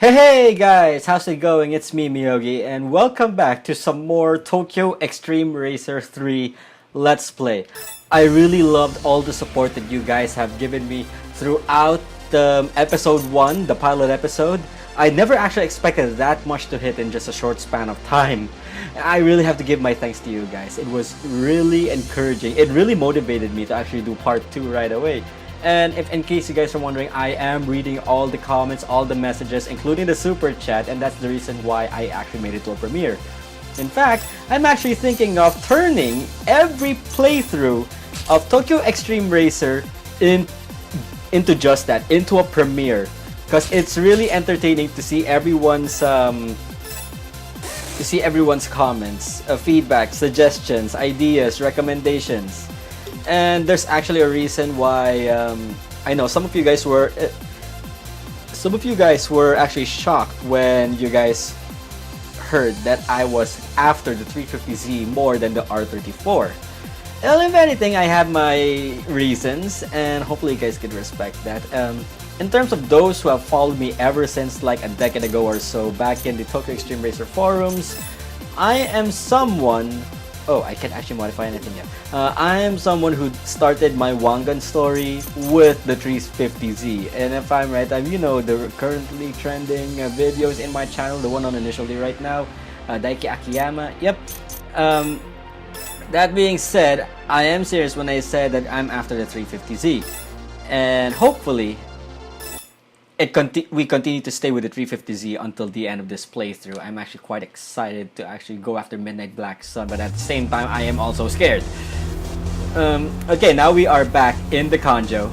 Hey guys, how's it going? It's me, Miyogi, and welcome back to some more Tokyo Xtreme Racer 3 Let's Play. I really loved all the support that you guys have given me throughout the episode 1, the pilot episode. I never actually expected that much to hit in just a short span of time. I really have to give my thanks to you guys. It was really encouraging. It really motivated me to actually do part 2 right away. And if in case you guys are wondering, I am reading all the comments, all the messages, including the super chat, and that's the reason why I actually made it to a premiere. In fact, I'm actually thinking of turning every playthrough of Tokyo Xtreme Racer into just that, into a premiere, because it's really entertaining to see everyone's comments, feedback, suggestions, ideas, recommendations. And there's actually a reason why I know some of you guys were actually shocked when you guys heard that I was after the 350Z more than the R34. Well, if anything, I have my reasons, and hopefully you guys can respect that. In terms of those who have followed me ever since like a decade ago or so, back in the Tokyo Xtreme Racer forums, I am someone. Oh, I can't actually modify anything yet. I am someone who started my Wangan story with the 350Z. And if I'm right, the currently trending videos in my channel, the one on initially right now, Daiki Akiyama. Yep. That being said, I am serious when I said that I'm after the 350Z. And hopefully, we continue to stay with the 350Z until the end of this playthrough. I'm actually quite excited to actually go after Midnight Black Sun, but at the same time, I am also scared. Okay, now we are back in the Kanjo,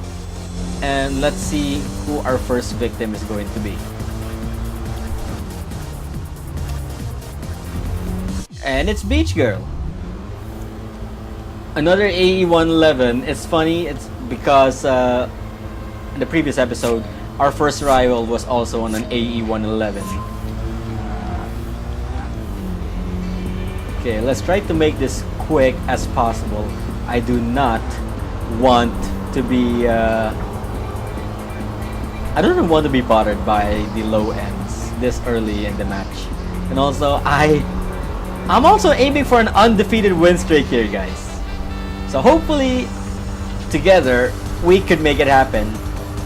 and let's see who our first victim is going to be. And it's Beach Girl. Another AE 111. It's funny, it's because in the previous episode, our first rival was also on an AE 111. Okay, let's try to make this quick as possible. I do not want to be I don't want to be bothered by the low ends this early in the match. And also I'm also aiming for an undefeated win streak here, guys. So hopefully together we could make it happen.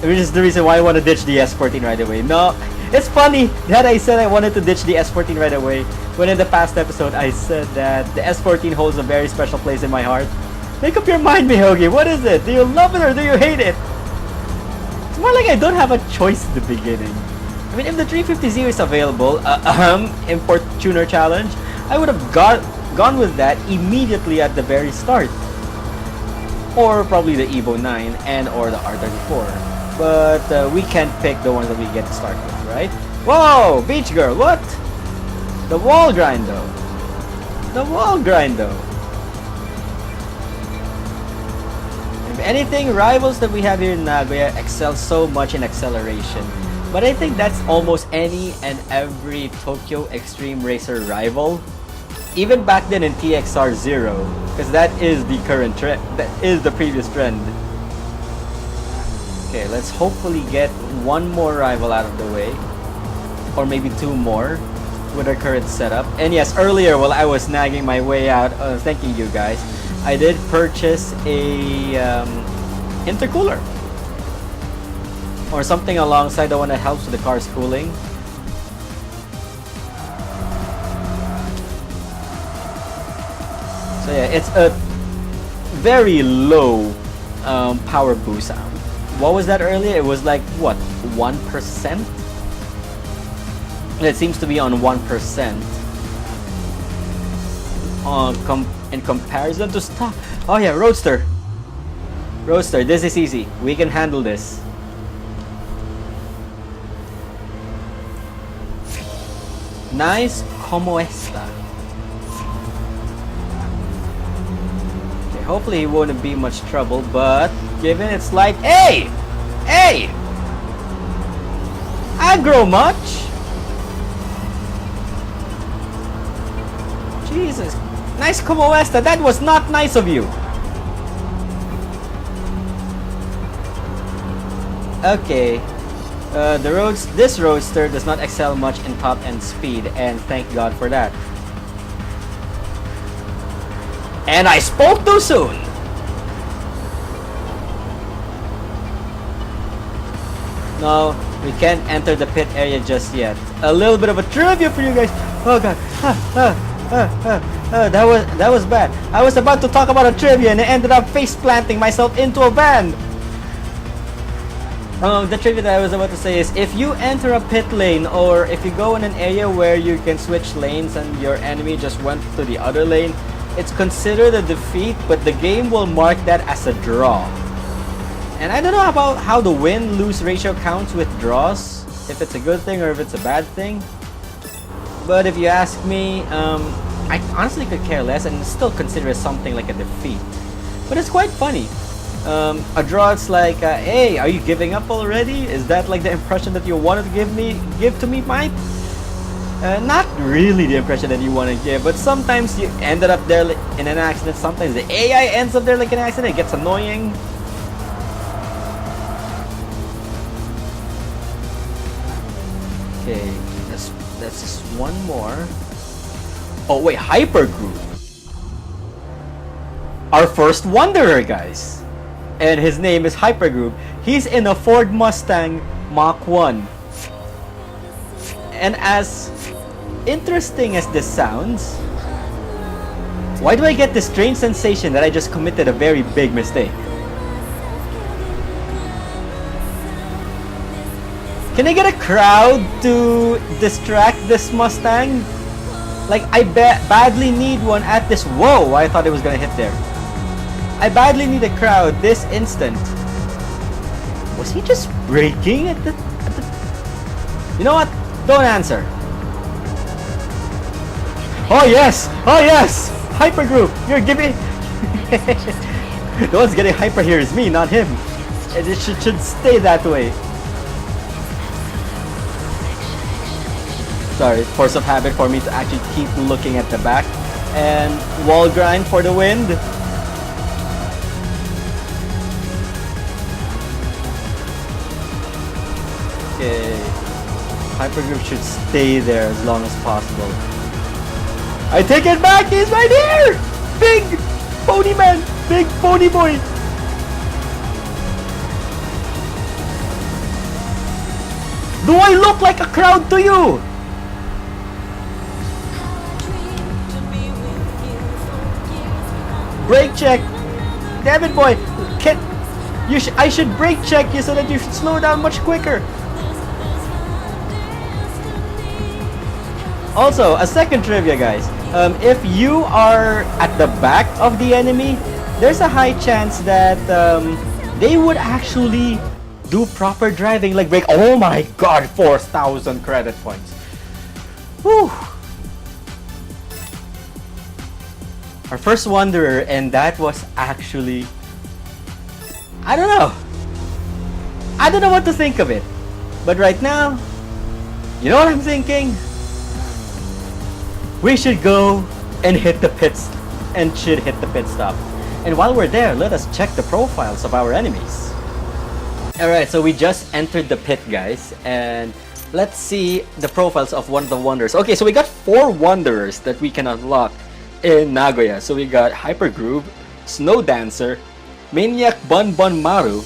Which is the reason why I want to ditch the S14 right away. No, it's funny that I said I wanted to ditch the S14 right away, when in the past episode I said that the S14 holds a very special place in my heart. Make up your mind, Miyogi. What is it? Do you love it or do you hate it? It's more like I don't have a choice at the beginning. I mean, if the 350Z is available, import tuner challenge, I would have gone with that immediately at the very start. Or probably the Evo 9 and or the R34. But we can't pick the ones that we get to start with, right? Whoa! Beach Girl, what? The wall grind though. The wall grind though. If anything, rivals that we have here in Nagoya excel so much in acceleration. But I think that's almost any and every Tokyo Xtreme Racer rival. Even back then in TXR3, because that is the current trend, that is the previous trend. Okay, let's hopefully get one more rival out of the way, or maybe two more with our current setup. And yes, earlier while I was nagging my way out, thanking you guys, I did purchase a intercooler or something alongside the one that helps with the car's cooling. So yeah, it's a very low power boost. What was that earlier? It was like, what, 1%? It seems to be on 1%. In comparison to stock. Oh yeah, Roadster. Roadster, this is easy. We can handle this. Nice como esta. Hopefully he won't be much trouble, but given it's like, hey! Aggro much? Jesus. Nice como esta. That was not nice of you. Okay. This roadster does not excel much in top-end speed, and thank God for that. And I spoke too soon! No, we can't enter the pit area just yet. A little bit of a trivia for you guys. Oh god. That was bad. I was about to talk about a trivia and I ended up face planting myself into a van. The trivia that I was about to say is, if you enter a pit lane or if you go in an area where you can switch lanes and your enemy just went to the other lane, it's considered a defeat, but the game will mark that as a draw. And I don't know about how the win-lose ratio counts with draws, if it's a good thing or if it's a bad thing. But if you ask me, I honestly could care less and still consider it something like a defeat. But it's quite funny. A draw, it's like, hey, are you giving up already? Is that like the impression that you wanted to give to me, Mike? Not really the impression that you want to give, but sometimes you ended up there in an accident. Sometimes the AI ends up there like an accident. It gets annoying. Okay, that's just one more. Oh wait, Hypergroup. Our first Wanderer, guys. And his name is Hypergroup. He's in a Ford Mustang Mach 1. And as interesting as this sounds, why do I get this strange sensation that I just committed a very big mistake? Can I get a crowd to distract this Mustang? Like, I badly need one at this. Whoa, I thought it was gonna hit there. I badly need a crowd this instant. Was he just braking at the... You know what? Don't answer. Oh yes! Oh yes! Hypergroup! You're giving... The one's getting hyper here is me, not him. And it should stay that way. Sorry, force of habit for me to actually keep looking at the back. And wall grind for the wind. Okay. Hypergroup should stay there as long as possible. I take it back! He's right here! Big pony man! Big pony boy! Do I look like a crowd to you? Brake check! Damn it, boy! I should brake check you so that you should slow down much quicker. Also, a second trivia, guys. If you are at the back of the enemy, there's a high chance that they would actually do proper driving, like brake. Oh my god, 4,000 credit points. Whew. Our first Wanderer, and that was actually... I don't know. I don't know what to think of it. But right now, you know what I'm thinking? We should go and hit the pits and should hit the pit stop. And while we're there, let us check the profiles of our enemies. Alright, so we just entered the pit, guys, and let's see the profiles of one of the Wanderers. Okay, so we got 4 Wanderers that we can unlock in Nagoya. So we got Hypergroove, Snow Dancer, Maniac Bun Bun Maru,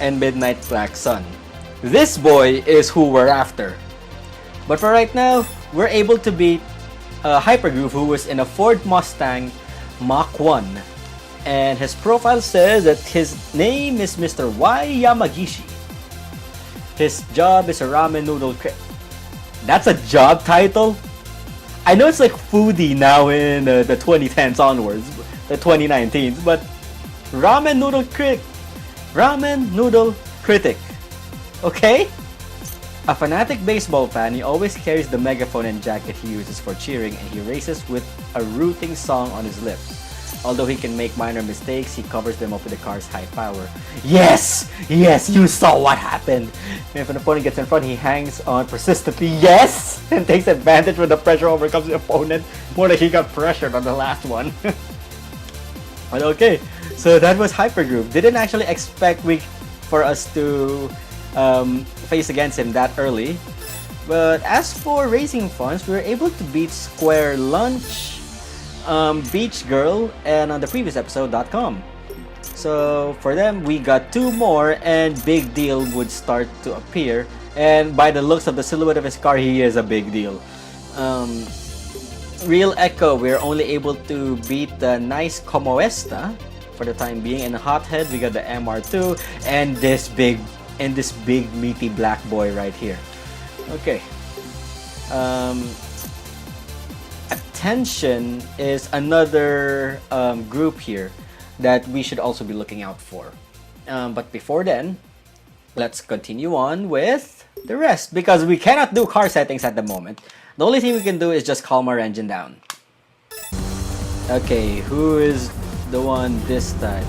and Midnight Black Sun. This boy is who we're after. But for right now, we're able to beat Hypergroove, who was in a Ford Mustang Mach 1. And his profile says that his name is Mr. Y Yamagishi. His job is a ramen noodle critic. That's a job title? I know it's like foodie now in the 2010s onwards, the 2019s, but ramen noodle critic. Ramen noodle critic. Okay? A fanatic baseball fan, he always carries the megaphone and jacket he uses for cheering, and he races with a rooting song on his lips. Although he can make minor mistakes, he covers them up with the car's high power. Yes! Yes, you saw what happened! If an opponent gets in front, he hangs on persistently. Yes! And takes advantage when the pressure overcomes the opponent. More like he got pressured on the last one. But okay, so that was Hypergroup. Didn't actually expect for us to face against him that early. But as for racing funds, we were able to beat Square Lunch, Beach Girl, and on the previous episode.com. So for them, we got 2 more, and Big Deal would start to appear. And by the looks of the silhouette of his car, he is a big deal. Real Echo, we're only able to beat the nice Como Esta for the time being. And Hothead, we got the MR2 and this big meaty black boy right here. Okay. Attention is another group here that we should also be looking out for. But before then, let's continue on with the rest, because we cannot do car settings at the moment. The only thing we can do is just calm our engine down. Okay, who is the one this time?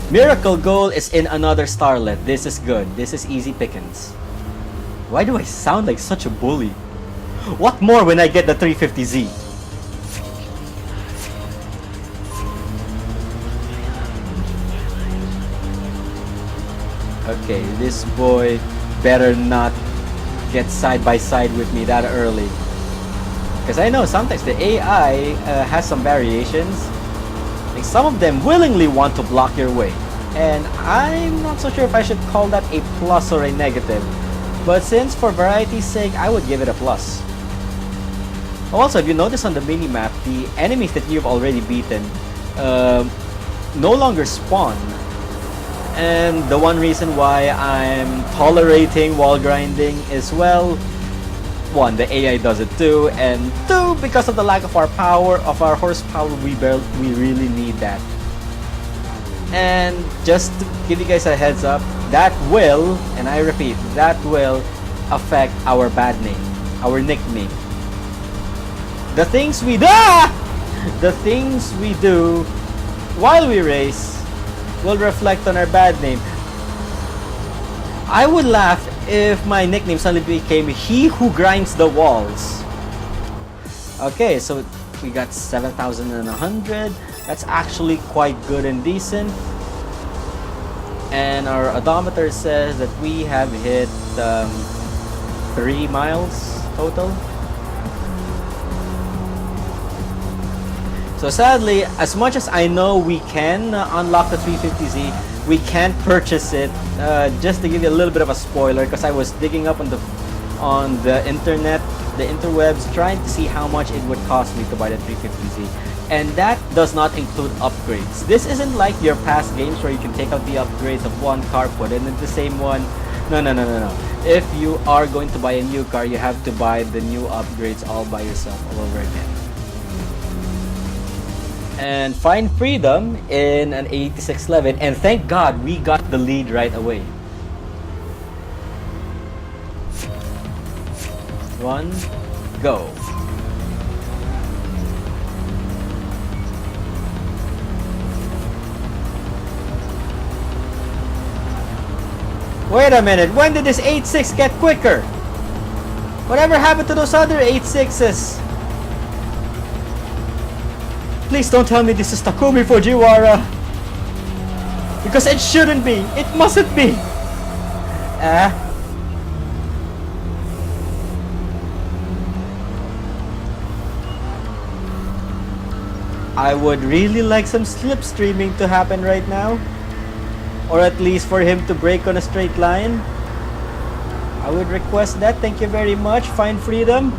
Miracle Goal is in another starlet. This is good. This is easy pickings. Why do I sound like such a bully? What more when I get the 350Z? Okay, this boy better not get side by side with me that early. Because I know sometimes the AI has some variations. Like some of them willingly want to block your way. And I'm not so sure if I should call that a plus or a negative. But since for variety's sake, I would give it a plus. Also, if you notice on the minimap, the enemies that you've already beaten no longer spawn. And the one reason why I'm tolerating wall grinding is, well, 1, the AI does it too, and 2, because of the lack of our power, of our horsepower, we really need that. And just to give you guys a heads up, that will, and I repeat, that will affect our bad name, our nickname. The things we do, the things we do while we race will reflect on our bad name. I would laugh if my nickname suddenly became He Who Grinds the Walls. Okay, so we got 7,100. That's actually quite good and decent. And our odometer says that we have hit 3 miles total. So sadly, as much as I know we can unlock the 350Z, we can't purchase it. Just to give you a little bit of a spoiler, because I was digging up on the internet, the interwebs, trying to see how much it would cost me to buy the 350Z. And that does not include upgrades. This isn't like your past games where you can take out the upgrades of one car, put it in the same one. No. If you are going to buy a new car, you have to buy the new upgrades all by yourself all over again. And find freedom in an 8611, and thank God we got the lead right away. 1, go. Wait a minute, when did this 8.6 get quicker? Whatever happened to those other 8.6s? Please don't tell me this is Takumi Fujiwara. Because it shouldn't be. It mustn't be. I would really like some slipstreaming to happen right now. Or at least for him to break on a straight line. I would request that. Thank you very much. Find freedom.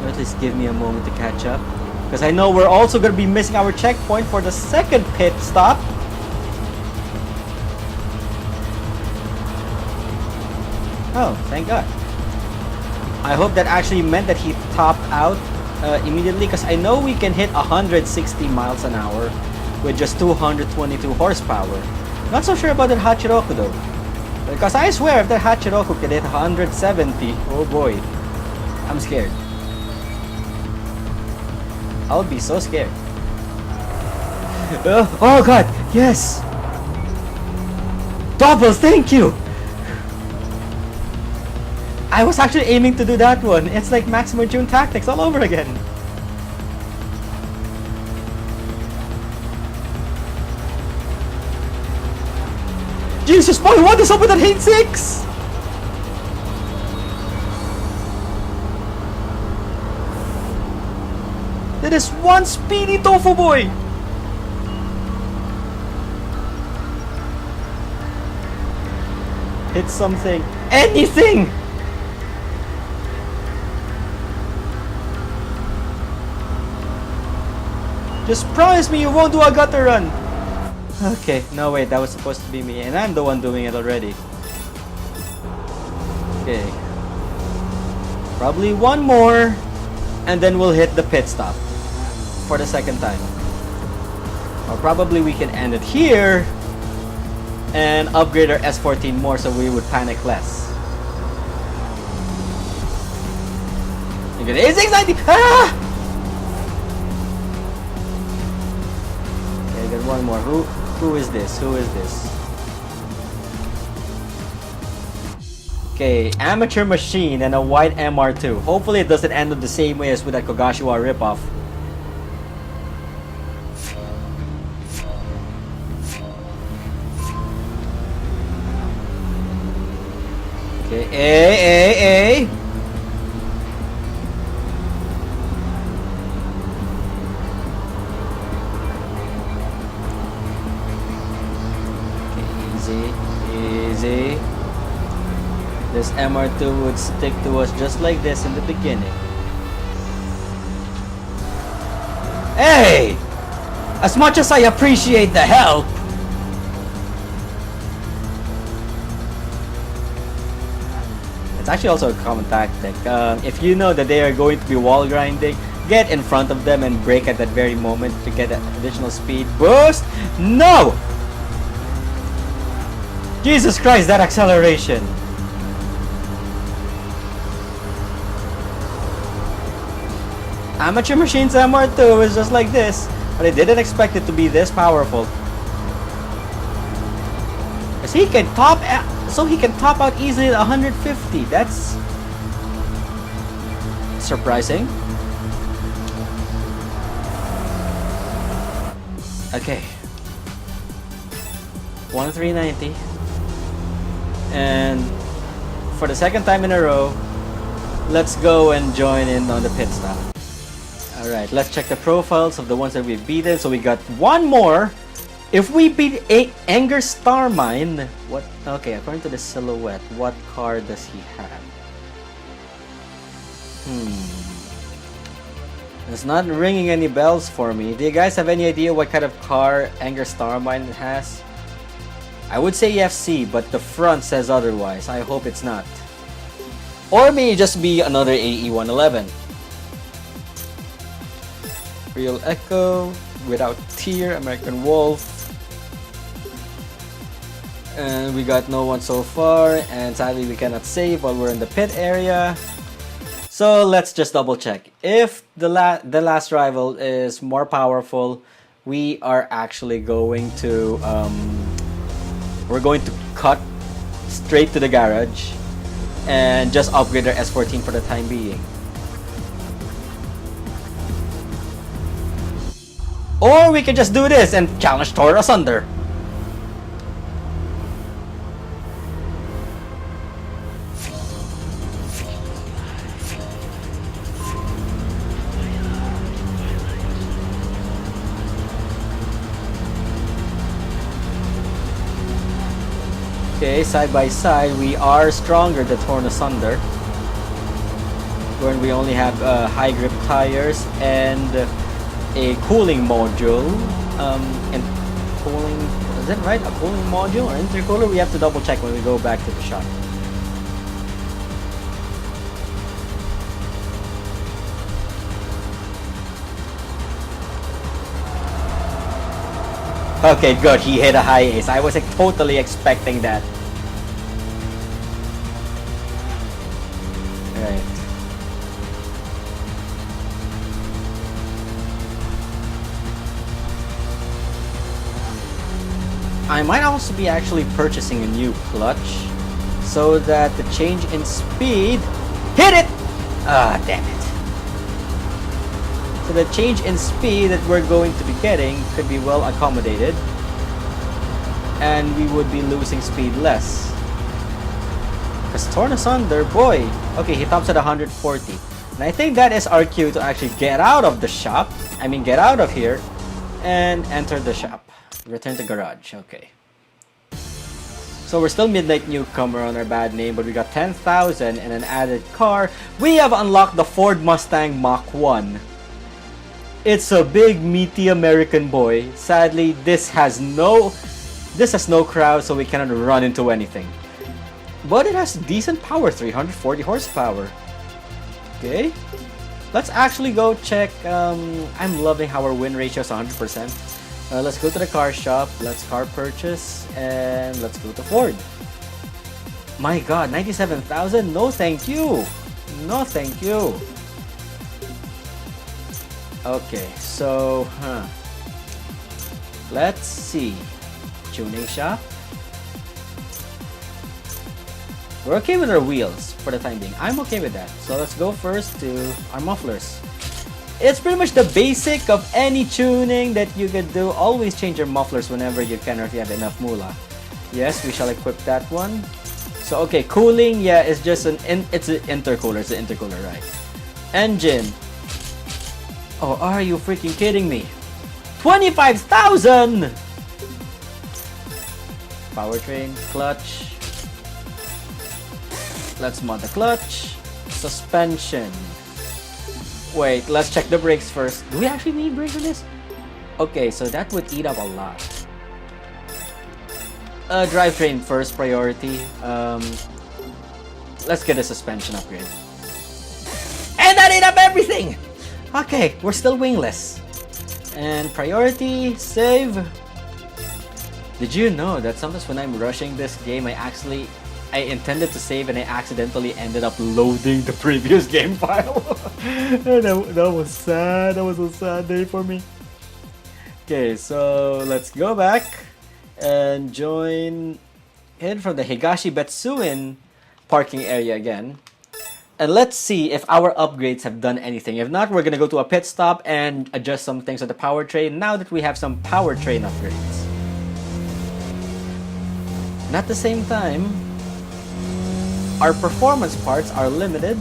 Or at least give me a moment to catch up. Because I know we're also going to be missing our checkpoint for the second pit stop. Oh, thank God. I hope that actually meant that he topped out immediately, because I know we can hit 160 miles an hour with just 222 horsepower. Not so sure about that Hachiroku though. Because I swear if that Hachiroku can hit 170, oh boy, I'm scared. I would be so scared. Oh God, yes! Doubles, thank you! I was actually aiming to do that one. It's like Maximum Tune tactics all over again. Jesus boy, what is up with that hate 6? That is one speedy tofu boy. Hit something. Anything! Just promise me you won't do a gutter run. Okay, no wait, that was supposed to be me and I'm the one doing it already. Okay. Probably one more and then we'll hit the pit stop for the second time. Or probably we can end it here and upgrade our S14 more so we would panic less. You get A690! Ah! Okay, I got one more. Who is this? Who is this? Okay, amateur machine and a white MR2. Hopefully it doesn't end up the same way as with that Kogashiwa ripoff. Okay, A. Easy. This MR2 would stick to us just like this in the beginning. Hey! As much as I appreciate the help, it's actually also a common tactic. If you know that they are going to be wall grinding, get in front of them and brake at that very moment to get that additional speed boost. No! Jesus Christ, that acceleration! Amateur Machines MR2 is just like this, but I didn't expect it to be this powerful. Cause he can top out easily at 150. That's surprising. Okay. 1390. And for the second time in a row, let's go and join in on the pit stop. Alright, let's check the profiles of the ones that we've beaten. So we got one more. If we beat Anger Starmine, what? Okay, according to the silhouette, what car does he have? It's not ringing any bells for me. Do you guys have any idea what kind of car Anger Starmine has? I would say FC, but the front says otherwise. I hope it's not. Or may it just be another AE111. Real Echo, without Tear, American Wolf. And we got no one so far, and sadly we cannot save while we're in the pit area. So let's just double check. If the last rival is more powerful, we are actually going to we're going to cut straight to the garage and just upgrade our S14 for the time being. Or we can just do this and challenge Thor asunder. Okay, side by side, we are stronger than Torn Asunder. When we only have high grip tires and a cooling module. And cooling, is it right? A cooling module or intercooler? We have to double check when we go back to the shop. Okay, good. He hit a high ace. I was totally expecting that. Alright. I might also be actually purchasing a new clutch so that the change in speed... Hit it! Ah, damn it. So the change in speed that we're going to be getting could be well accommodated. and we would be losing speed less. Because torn asunder, boy. Okay, he tops at 140. And I think that is our cue to actually get out of the shop. I mean, get out of here and enter the shop. Return to garage. Okay. So we're still Midnight Newcomer on our bad name, but we got 10,000 and an added car. We have unlocked the Ford Mustang Mach 1. It's a big, meaty American boy. Sadly, this has no crowd, so we cannot run into anything. But it has decent power, 340 horsepower. Okay. Let's actually go check. I'm loving how our win ratio is 100%. Let's go to the car shop. Let's car purchase. And let's go to Ford. My god, 97,000? No thank you. No thank you. Okay, so, let's see. Tuning shop. We're okay with our wheels for the time being. I'm okay with that. So let's go first to our mufflers. It's pretty much the basic of any tuning that you could do. Always change your mufflers whenever you can or if you have enough moolah. Yes, we shall equip that one. So okay, cooling, yeah, it's just it's an intercooler. It's an intercooler, right? Engine. Oh, are you freaking kidding me? 25,000! Powertrain, clutch. Let's mod the clutch. Suspension. Wait, let's check the brakes first. Do we actually need brakes for this? Okay, so that would eat up a lot. Drivetrain first priority. Let's get a suspension upgrade. And that ate up everything! Okay, we're still wingless. And priority, save. Did you know that sometimes when I'm rushing this game, I intended to save and I accidentally ended up loading the previous game file. that was sad. That was a sad day for me. Okay, so let's go back and head from the Higashi Betsuin parking area again. And let's see if our upgrades have done anything. If not, we're gonna go to a pit stop and adjust some things on the powertrain now that we have some powertrain upgrades. And at the same time, our performance parts are limited.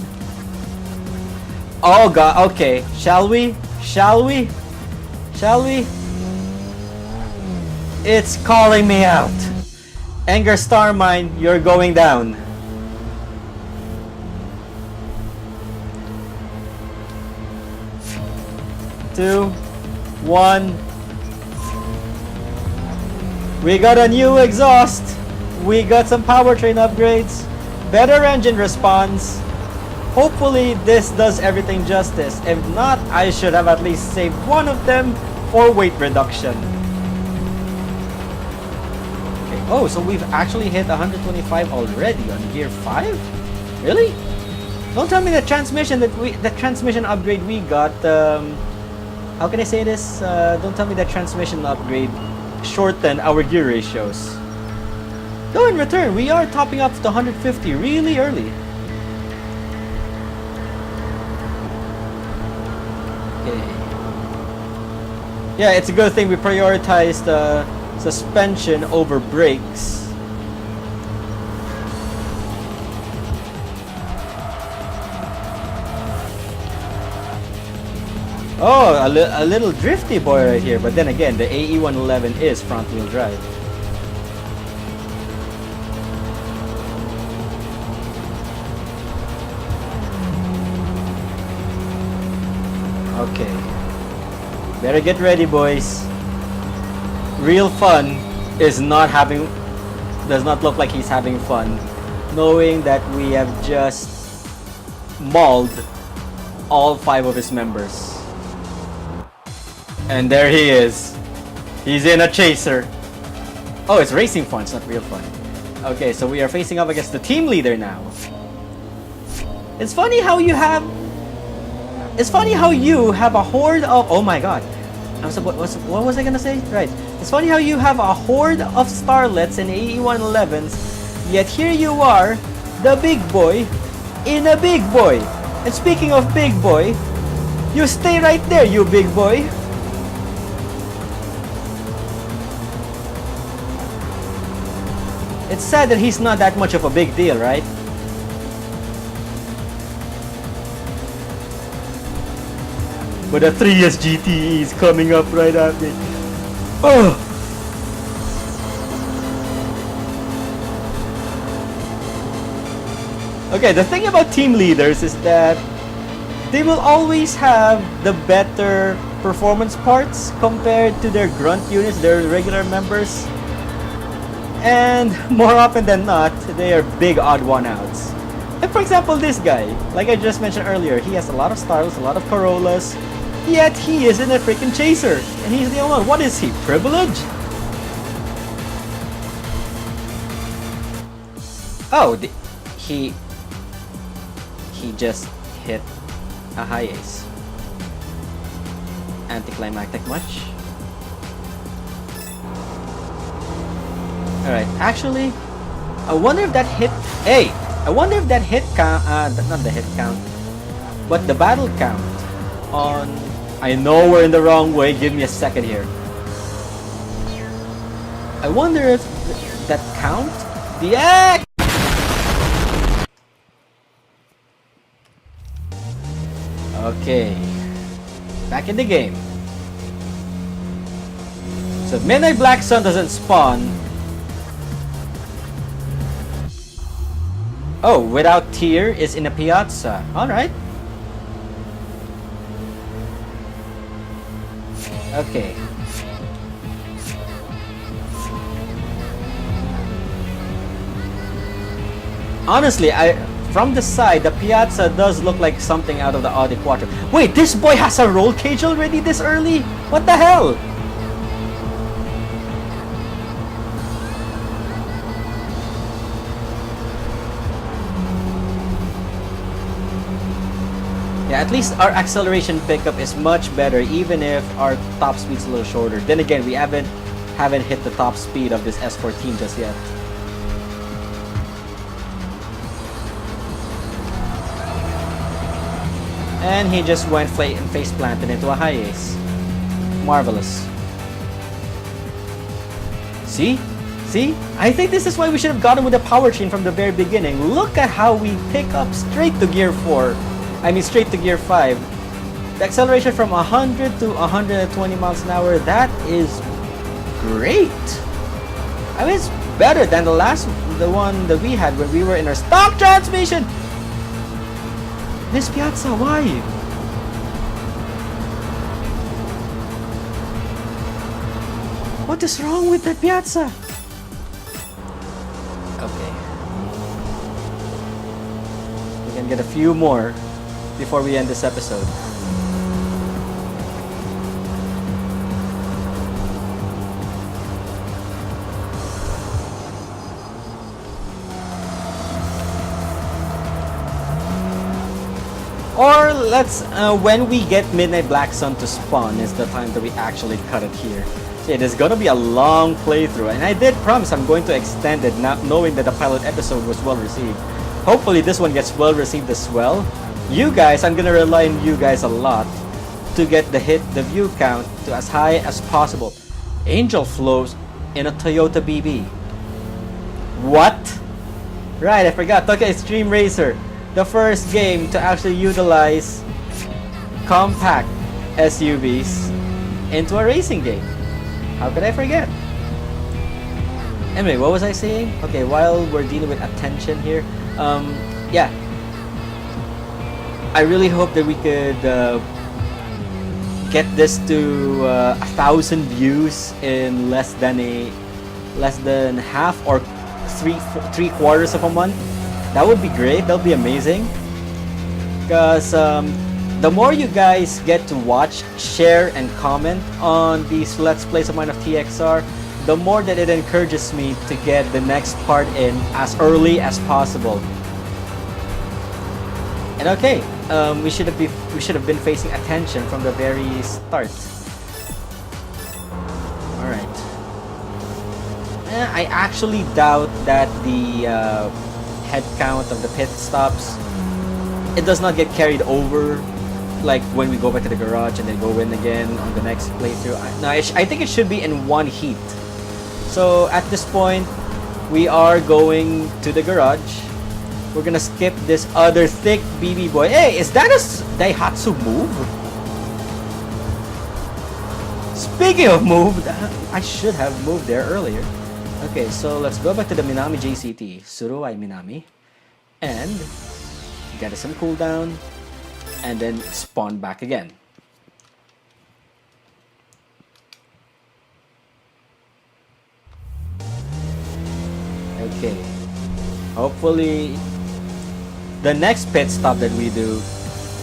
Oh god, okay. Shall we? Shall we? Shall we? It's calling me out. Anger Star Mine, you're going down. Two, one. We got a new exhaust. We got some powertrain upgrades. Better engine response. Hopefully this does everything justice. If not, I should have at least saved one of them for weight reduction. Okay. Oh, so we've actually hit 125 already on gear 5? Really? Don't tell me the transmission upgrade we got, how can I say this? Don't tell me that transmission upgrade shortened our gear ratios. Though in return, we are topping up to 150 really early. Okay. Yeah, it's a good thing we prioritized suspension over brakes. Oh, a little drifty boy right here, but then again, the AE111 is front-wheel drive. Okay. Better get ready, boys. Real fun does not look like he's having fun, knowing that we have just mauled all 5 of his members. And there he is. He's in a chaser. Oh, it's racing fun, it's not real fun. Okay, so we are facing up against the team leader now. It's funny how you have a horde of... Oh my god. What was I gonna say? Right. It's funny how you have a horde of starlets and AE111s, yet here you are, the big boy, in a big boy. And speaking of big boy, you stay right there, you big boy. It's sad that he's not that much of a big deal, right? But the 3S GTE is coming up right after. Oh! Okay, the thing about team leaders is that they will always have the better performance parts compared to their grunt units, their regular members. And more often than not, they are big odd one outs. Like for example, this guy, like I just mentioned earlier, he has a lot of Styles, a lot of Corollas, yet he isn't a freaking chaser. And he's the only one. What is he, privileged? Oh, he just hit a high ace. Anticlimactic much? Alright, actually, I wonder if that hit... Hey! I wonder if that hit count... not the hit count, but the battle count on... I know we're in the wrong way, give me a second here. I wonder if that count... Yeah! Okay, back in the game. So Midnight Black Sun doesn't spawn. Oh, without tier is in a piazza. Alright. Okay. Honestly, from the side, the piazza does look like something out of the Audi Quattro. Wait, this boy has a roll cage already this early? What the hell? Yeah, at least our acceleration pickup is much better, even if our top speed's a little shorter. Then again, we haven't hit the top speed of this S14 just yet. And he just went face planted into a high ace. Marvelous. See? See? I think this is why we should have gotten with the power chain from the very beginning. Look at how we pick up straight to gear 4. I mean straight to gear 5. The acceleration from 100 to 120 miles an hour, that is great. I mean, it's better than the one that we had when we were in our stock transmission. This piazza, why? What is wrong with that piazza? Okay. We can get a few more before we end this episode. Or let's, when we get Midnight Black Sun to spawn is the time that we actually cut it here. So it is gonna be a long playthrough, and I did promise I'm going to extend it, not knowing that the pilot episode was well received. Hopefully this one gets well received as well. You guys, I'm gonna rely on you guys a lot to get the view count to as high as possible. Angel flows in a Toyota BB. What? Right, I forgot. Tokyo Xtreme Racer. The first game to actually utilize compact SUVs into a racing game. How could I forget? Anyway, what was I saying? Okay, while we're dealing with attention here, yeah, I really hope that we could get this to 1,000 views in less than half or three quarters of a month. That would be great. That would be amazing. Because the more you guys get to watch, share, and comment on these Let's Plays of mine of TXR, the more that it encourages me to get the next part in as early as possible. And okay, we should have been facing attention from the very start. All right. I actually doubt that the head count of the pit stops, it does not get carried over like when we go back to the garage and then go in again on the next playthrough. No, I think it should be in one heat. So at this point, we are going to the garage. We're gonna skip this other thick BB boy. Hey, is that a Daihatsu move? Speaking of move, I should have moved there earlier. Okay, so let's go back to the Minami JCT, Suruai Minami, and get some cooldown, and then spawn back again. Okay, hopefully the next pit stop that we do,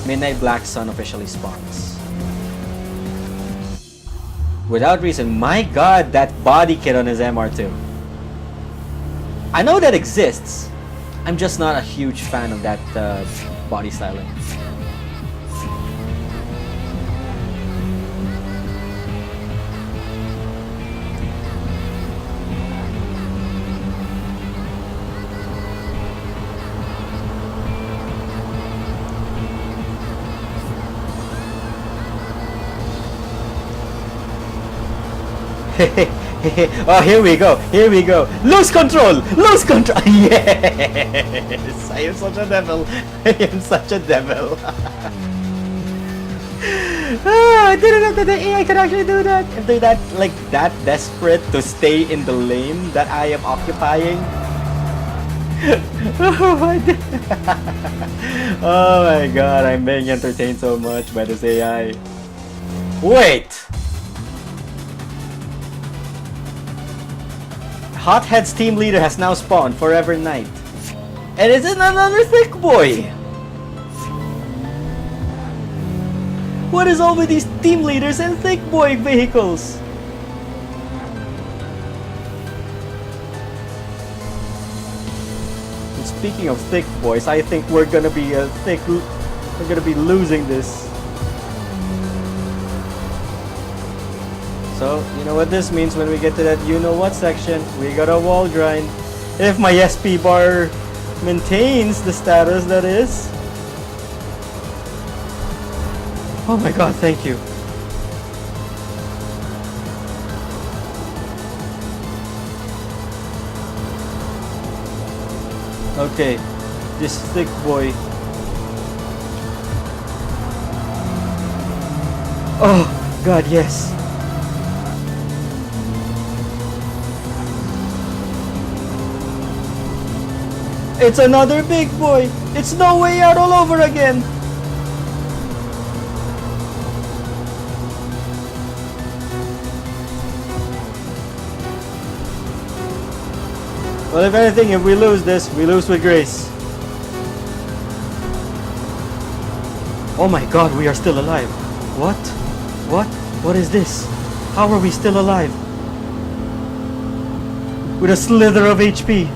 Midnight Black Sun officially spawns. Without reason, my god, that body kit on his MR2. I know that exists, I'm just not a huge fan of that body styling. Oh, here we go, lose control, yes, I am such a devil, I didn't know that the AI could actually do that. If they're that desperate to stay in the lane that I am occupying. Oh my god, I'm being entertained so much by this AI. Wait! Hothead's team leader has now spawned, Forever Knight. And it's another thick boy! What is all with these team leaders and thick boy vehicles? And speaking of thick boys, I think we're gonna be losing this. So, you know what this means when we get to that you-know-what section. We got a wall grind. If my SP bar maintains the status that is. Oh my god, thank you. Okay, this thick boy. Oh god, yes. It's another big boy! It's No Way Out all over again! Well, if anything, if we lose this, we lose with grace. Oh my god, we are still alive. What? What? What is this? How are we still alive? With a slither of HP.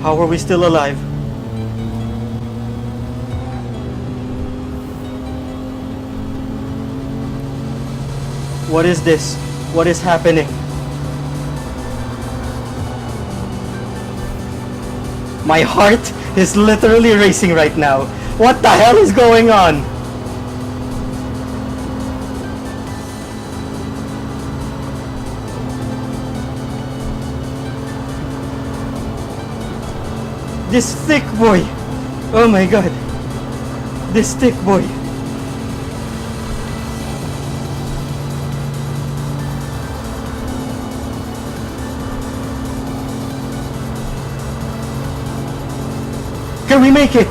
How are we still alive? What is this? What is happening? My heart is literally racing right now. What the hell is going on? This thick boy! Oh my god! This thick boy! Can we make it?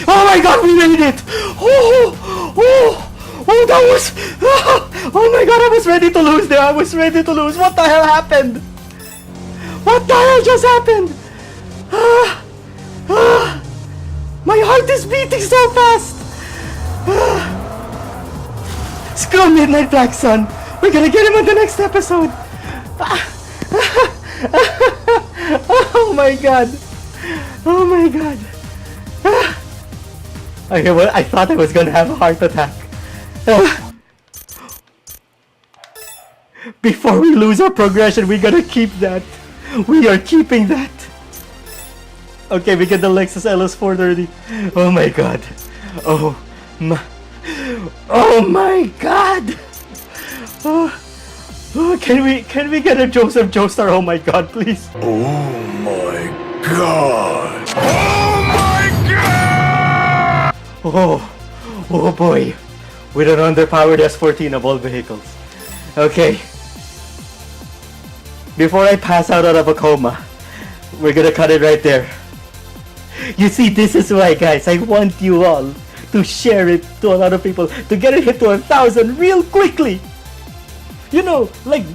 Oh my god, we made it! Oh, that was... Oh my god, I was ready to lose there. I was ready to lose. What the hell happened? What the hell just happened? My heart is beating so fast. Screw Midnight Black Sun. We're gonna get him on the next episode. Oh my god. Oh my god. Okay, well, I thought I was gonna have a heart attack. Before we lose our progression, we gotta keep that. We are keeping that. Okay, we get the Lexus LS 430. Oh my god. Oh my. Oh my god. Can we get a Joseph Joestar? Oh my god, please. Oh my god. Oh my god. Oh boy. With an underpowered S14 of all vehicles. Okay. Before I pass out of a coma, we're gonna cut it right there. You see, this is why, guys, I want you all to share it to a lot of people, to get it hit to 1,000 real quickly. You know, like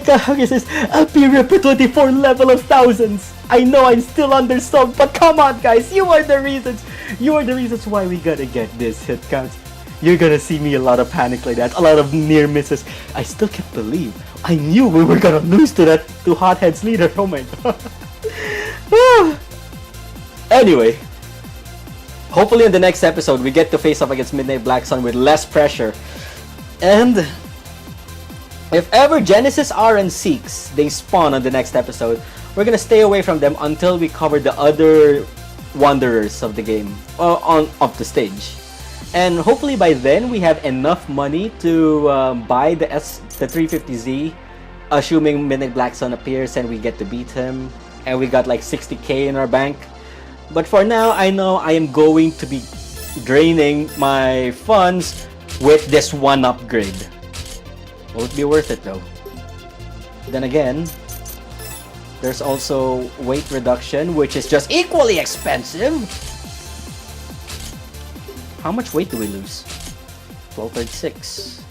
how it says, I'll be here for 24 level of thousands. I know I'm still undersold, but come on, guys, you are the reasons. You are the reasons why we gotta get this hit count. You're gonna see me a lot of panic like that, a lot of near misses. I still can't believe I knew we were gonna lose to Hothead's leader. Oh my god. Anyway, hopefully in the next episode we get to face off against Midnight Black Sun with less pressure. And if ever Genesis R and Seeks they spawn on the next episode, we're gonna stay away from them until we cover the other wanderers of the game, of the stage. And hopefully by then we have enough money to buy the 350Z, assuming Midnight Black Sun appears and we get to beat him, and we got like 60k in our bank. But for now, I know I am going to be draining my funds with this one upgrade. Will it be worth it though? Then again, there's also weight reduction, which is just equally expensive. How much weight do we lose? 1236.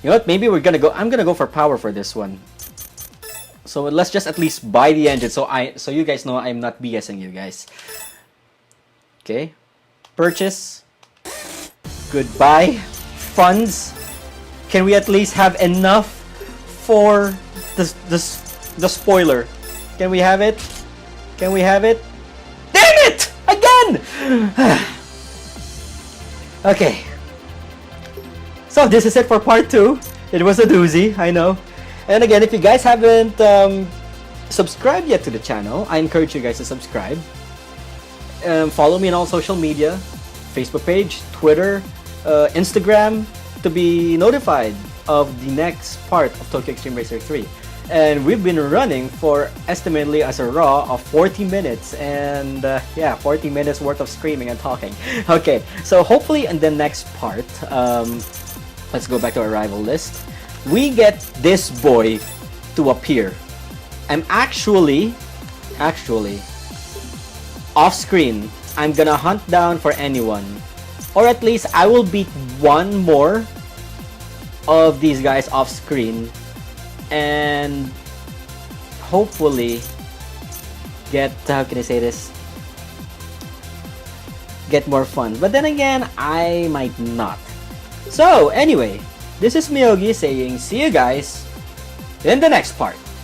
You know what? Maybe we're gonna go. I'm gonna go for power for this one. So let's just at least buy the engine, so you guys know I'm not BSing you guys. Okay, purchase. Goodbye, funds. Can we at least have enough for the spoiler? Can we have it? Can we have it? Damn it! Again! Okay. So this is it for part 2. It was a doozy, I know. And again, if you guys haven't subscribed yet to the channel, I encourage you guys to subscribe. Follow me on all social media, Facebook page, Twitter, Instagram, to be notified of the next part of Tokyo Xtreme Racer 3. And we've been running for estimately as a raw of 40 minutes, and yeah, 40 minutes worth of screaming and talking. Okay, so hopefully in the next part, let's go back to our rival list. We get this boy to appear. I'm actually off screen. I'm gonna hunt down for anyone, or at least I will beat one more of these guys off screen, and hopefully get, how can I say this, get more fun. But then again, I might not. So anyway, this is Miyogi saying see you guys in the next part.